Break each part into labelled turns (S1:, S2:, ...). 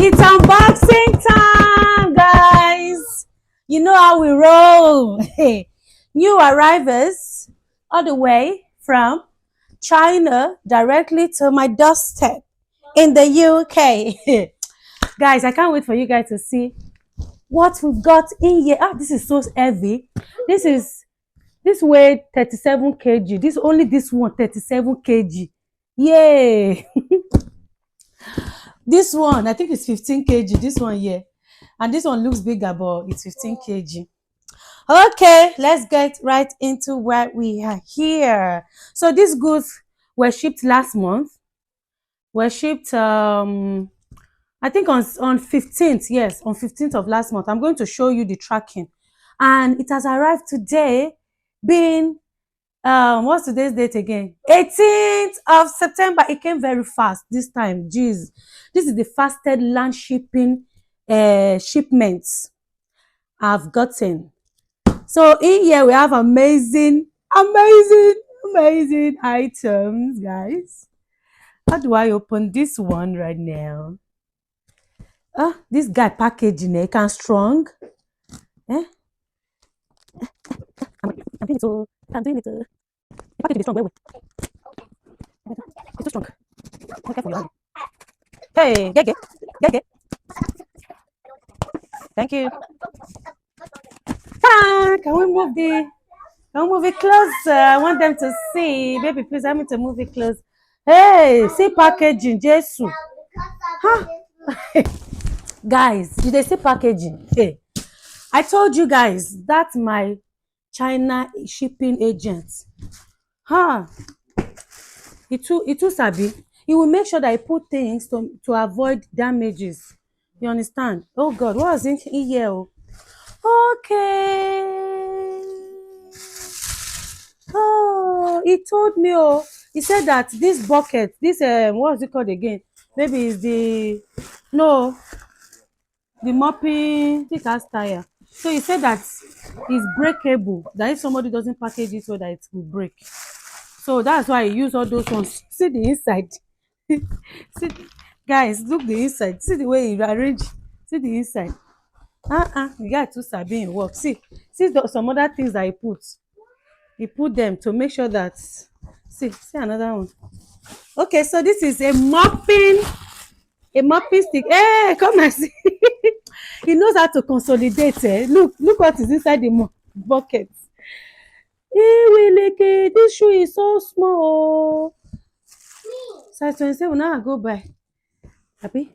S1: It's unboxing time, guys. You know how we roll. New arrivals all the way from China directly to my doorstep in the UK. Guys, I can't wait for you guys to see what we've got in here. Ah, this is so heavy. This weighed 37 kg. This one 37 kg. Yay! This one, I think it's 15 kg. This one here. And this one looks bigger, but it's 15 kg. Okay, let's get right into what we are here. So these goods were shipped last month. Were shipped I think on 15th, yes, on 15th of last month. I'm going to show you the tracking. And it has arrived today, being what's today's date again? 18th of September. It came very fast this time. Jeez, this is the fastest land shipping shipments I've gotten. So in here we have amazing items, guys. How do I open this one right now? This guy packaging it can strong. I'm doing it. I'm doing it. The package is strong. Wait. It's too strong. Okay for you. Hey, get. Thank you. Can we move it closer? I want them to see. Baby, please help me to move it close. Hey, see packaging, Jesus. Huh? Guys, did they see packaging? Hey, I told you guys that's my China shipping agent. It too sabi. He will make sure that I put things to avoid damages. You understand? Oh God, what was in here? Okay. Oh, he told me. He said that this bucket, what is it called again? Maybe it's the mopping, the cast tire. So he said that it's breakable. That if somebody doesn't package it so that it will break. So that's why I use all those ones. See the inside. See, guys, look the inside. See the way he arrange. See the inside. You got to sabi in work. See some other things that he put them to make sure that see another one. Okay, so this is a mopping stick. Hey, come and see. He knows how to consolidate. Look what is inside the bucket. Hey, this shoe is so small. Size 27 now I go buy. Happy?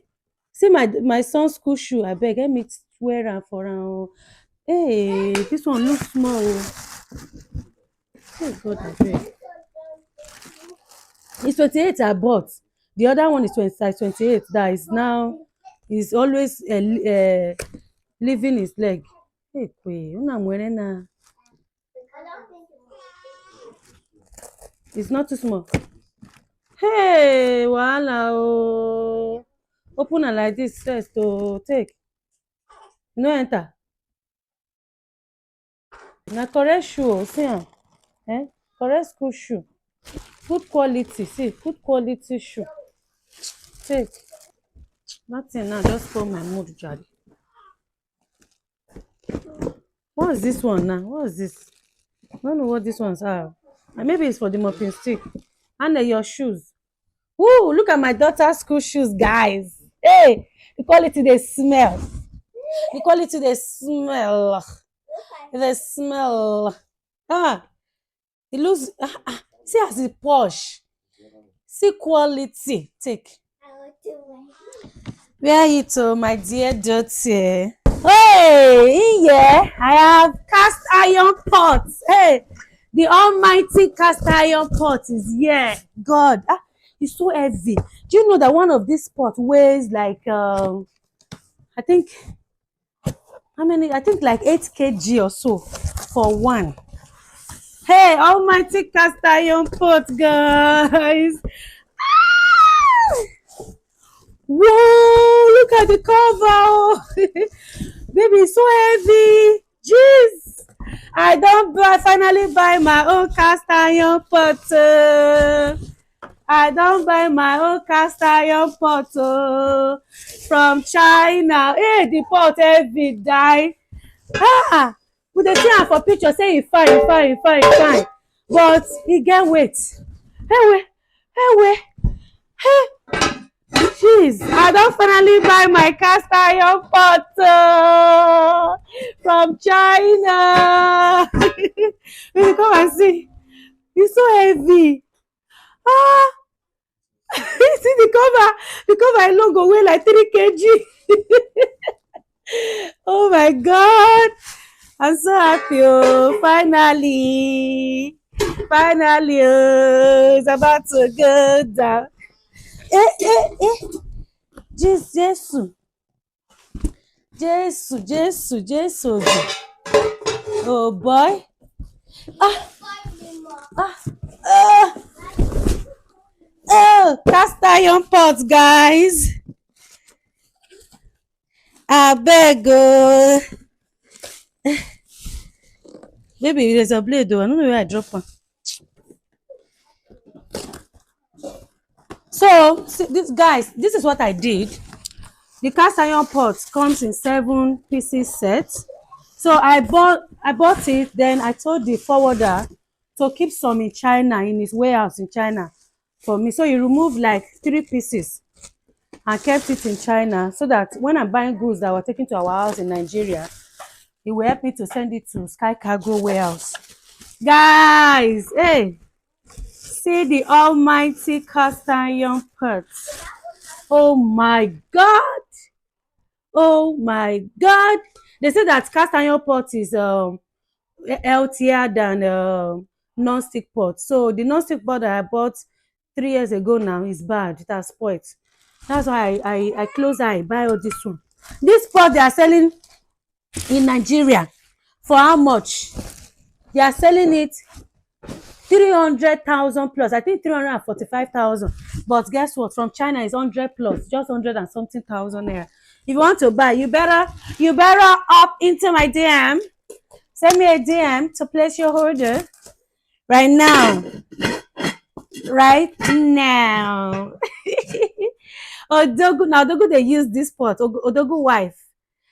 S1: See my son's school shoe. I beg, let me wear am for am. Hey, this one looks small. Oh God, I beg. It's 28 I bought. The other one is size 28. That is now is always leaving his leg. Hey, I'm wearing na. It's not too small. Hey, wahala oh. Open am like this first to take. No enter. Na correct shoe, see am. Correct school shoe. Good quality, see, good quality shoe. Take. Nothing now, just for my mood, Jolly. What is this one now? What is this? I don't know what these ones are. Maybe it's for the mopping stick. And your shoes. Woo! Look at my daughter's school shoes, guys. Hey, the quality they smell. The quality they smell. They smell. It looks. See as it posh. See quality. Take. Where are you to, my dear daughter? Hey, in here I have cast iron pots. Hey, the almighty cast iron pot is here. God, it's so heavy. Do you know that one of these pots weighs like I think how many? I think like 8 kg or so for one. Hey, almighty cast iron pot, guys. Whoa, look at the cover. Baby, it's so heavy. Jeez. I finally buy my own cast iron pot. I don't buy my own cast iron pot from China. Hey, the pot heavy die. Ah, we dey see am for picture say e fine, e fine, e fine, e fine, but e get weight. Ewe, ewe, hey, jeez, I don finally buy my cast iron pot from China. When you come and see, e so heavy. Ah, see the cover alone go weigh like 3 kg. Oh my God. I'm so happy, oh, finally, oh, it's about to go down. Jesus, Jesus, oh boy, ah, ah, ah, oh, cast iron pot, guys, I beg, oh, baby, there's a blade, though, I don't know where I drop one. So, see, this is what I did. The cast iron pot comes in 7 pieces set. So I bought it, then I told the forwarder to keep some in China, in his warehouse in China for me. So he removed like 3 pieces and kept it in China so that when I'm buying goods that were taken to our house in Nigeria, he will help me to send it to Sky Cargo warehouse. Guys, hey, see the almighty cast iron pot. Oh my God. Oh my God. They say that cast iron pot is healthier than non-stick pot. So the non-stick pot that I bought 3 years ago now is bad. It has spoiled. That's why I close eye buy all this one. This pot they are selling in Nigeria for how much? They are selling it 300,000 plus. I think 345,000. But guess what? From China is 100 plus, just 100 and something thousand naira. If you want to buy, you better up into my DM. Send me a DM to place your order right now. Right now. Odogu they use this pot. Odogu wife.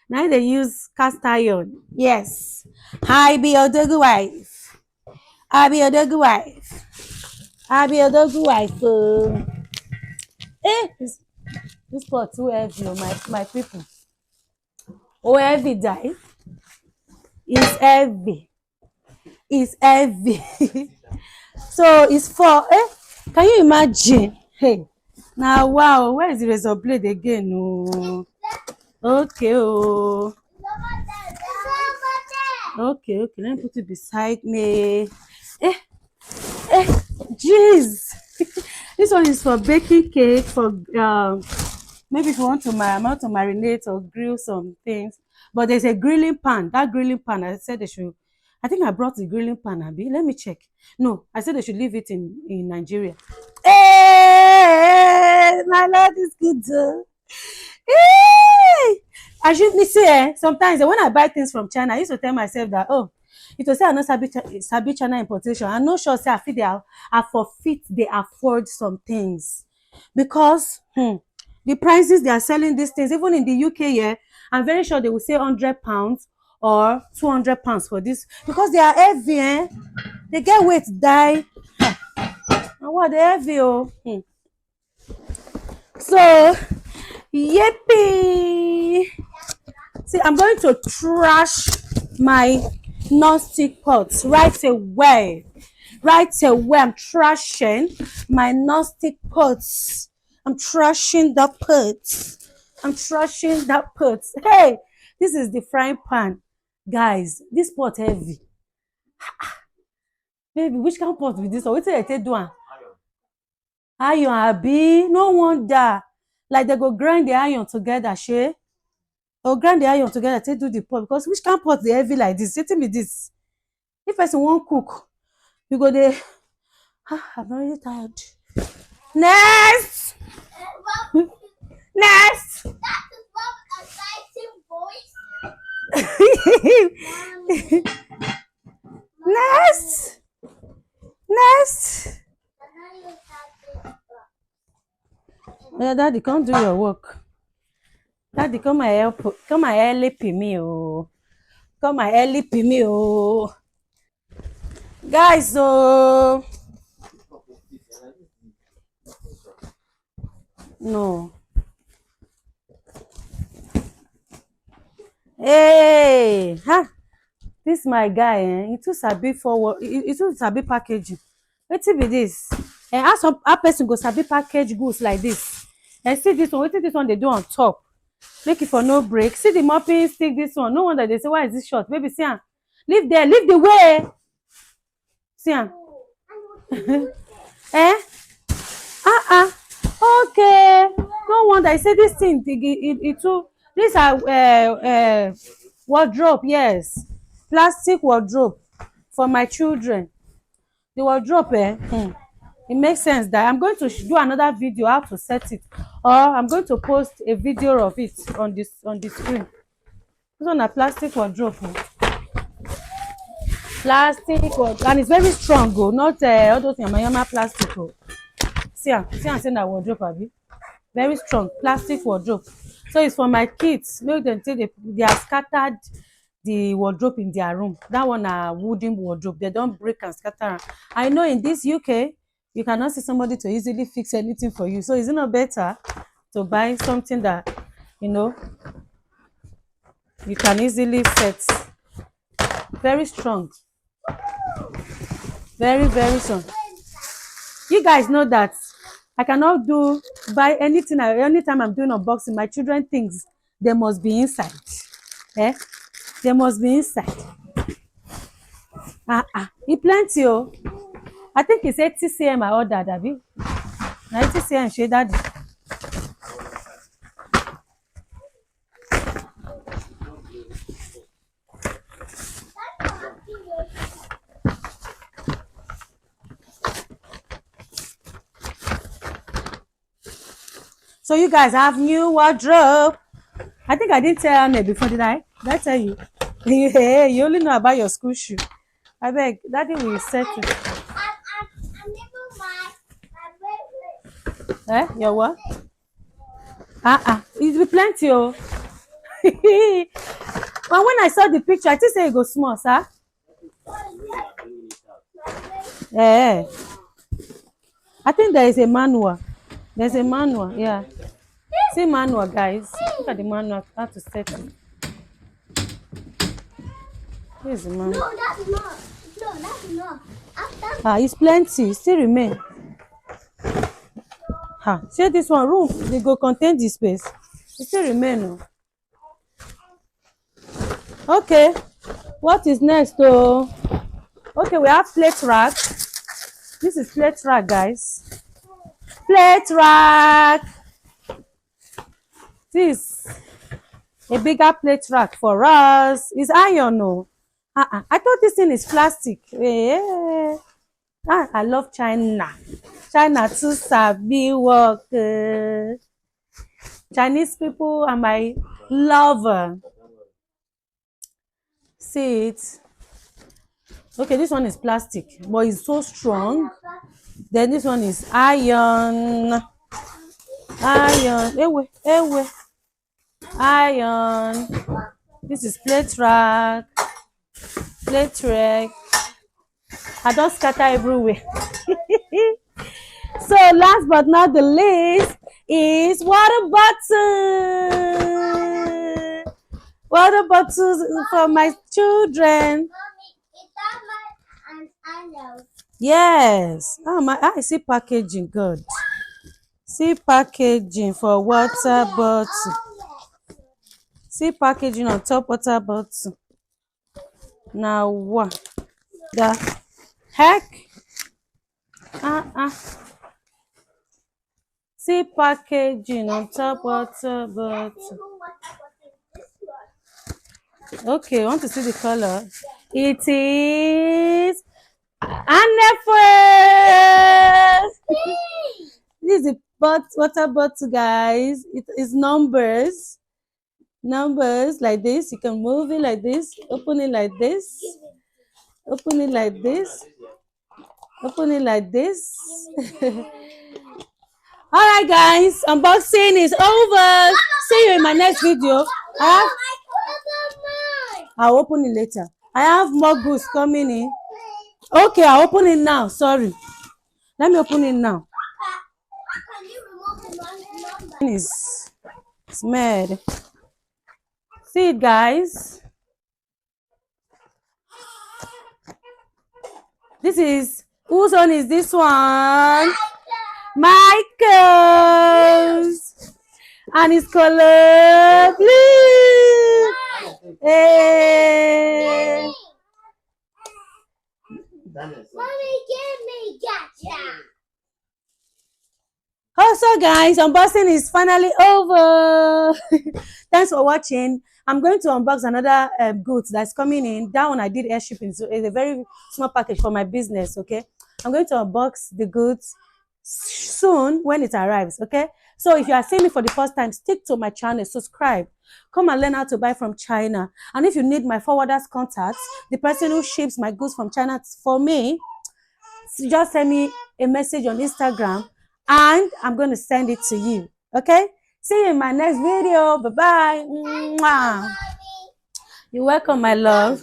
S1: Now they use cast iron. Yes. I be Odogu wife. I be Odogu wife. This pot too heavy, my people. Oh, heavy die. It's heavy. It's heavy. So it's for can you imagine? Hey, now wow, where is the razor blade again? Oh, okay, oh. Okay, let me put it beside me. Jeez. This one is for baking cake, for maybe if you want to marinate or grill some things. But there's a grilling pan. That grilling pan, I said they should. I think I brought the grilling pan, Abi. Let me check. No, I said they should leave it in Nigeria. Hey, my Lord is good. Hey! As you say, sometimes when I buy things from China, I used to tell myself that, oh, it was say I no sabi China importation. I'm not sure say I fit they afford some things because the prices they are selling these things, even in the UK, yeah, I'm very sure they will say £100 or £200 for this because they are heavy, eh? They get weight die. And what they heavy, oh. So, yippee! See, I'm going to trash my non-stick pots right away. I'm trashing my non-stick pots. I'm trashing that pot. Hey, this is the frying pan. Guys, this pot heavy. Baby, which kind of pot with this one? Wetin I take do am? Iron abi? No wonder. Like they go grind the iron together, shey. Or grind the iron together take do the pot because which kind pot dey heavy like this? Wetin be this? If person wan cook, you go dey I'm already tired. Next! Next!
S2: That is not a exciting voice.
S1: Next! Daddy, come do your work. Daddy, come and help. Come and help me, oh. Come and help me, oh. Guys, so no. Hey, ha! This my guy, he too sabi forward. He too sabi packaging. Wetin be this? How person go sabi package goods like this? See this one. Wetin this one dey do on top? Make it for no break. See the mopping stick. This one. No wonder they say why is this short? Baby, see am. Leave there. Leave the way. See am. Eh? Okay. No wonder. I say this thing. It too. These are wardrobe. Yes, plastic wardrobe for my children. The wardrobe, it makes sense that I'm going to do another video how to set it, or I'm going to post a video of it on the screen. This one a plastic wardrobe. Plastic wardrobe, and it's very strong. Not all those yama plastic. See am say na wardrobe abi. Very strong plastic wardrobe. So it's for my kids. Make them say they have scattered the wardrobe in their room. That one a wooden wardrobe. They don't break and scatter am. I know in this UK you cannot see somebody to easily fix anything for you. So is it not better to buy something that you can easily set? Very strong. Very, very strong. You guys know that I cannot buy anything. Anytime I'm doing unboxing, my children things, they must be inside. They must be inside. E plenty oh. I think it's 80 cm I ordered, abi. 90 cm shey daddy. So you guys have new wardrobe. I think I didn't tell Anne before, did I? Did I tell you? Hey, you only know about your school shoe. I beg, daddy will set it. Your what? It will be plenty oh. But when I saw the picture, I think say it go small, sir. I think there is a manual. There's a manual, yeah. See manual, guys. Look at the manual, how to set it. Here's the manual.
S2: No, that's not. No, that's not.
S1: It's plenty. It still remain. See this one room. They go contain this space. It still remain. Okay. What is next though? Okay, we have plate rack. This is plate rack, guys. Plate rack. This a bigger plate rack for us. It's iron, no. I thought this thing is plastic. I love China. China too sabi work. Chinese people are my lover. See it. Okay, this one is plastic, but it's so strong. Then this one is iron. Iron. Iron. This is plate rack. Plate rack. I don't scatter everywhere. So last but not the least is water bottle. Water bottles for my children. Yes. I see packaging. Good. See packaging for water bottle. See packaging on top water bottle. Now what the heck? See packaging on top water bottle. Okay, want to see the color? It is Anefre. This is the water bottle, guys. It is numbers like this. You can move it like this, open it like this, open it like this, open it like this. Alright guys, unboxing is over. See you in my next video. I'll open it later. I have more goods coming in. Okay, I'll open it now. Sorry. Let me open it now. It's mad. See it, guys. This is, whose one is this one? Michael's. And it's color blue. Hey.
S2: Mommy, give me gotcha.
S1: Also guys, unboxing is finally over. Thanks for watching. I'm going to unbox another goods that's coming in. That one I did air shipping, so it's a very small package for my business. Okay, I'm going to unbox the goods soon when it arrives. Okay, so if you are seeing me for the first time, stick to my channel, subscribe, come and learn how to buy from China. And if you need my forwarders contacts, the person who ships my goods from China for me, just send me a message on Instagram and I'm going to send it to you. Okay, see you in my next video. Bye bye. You're welcome, my love.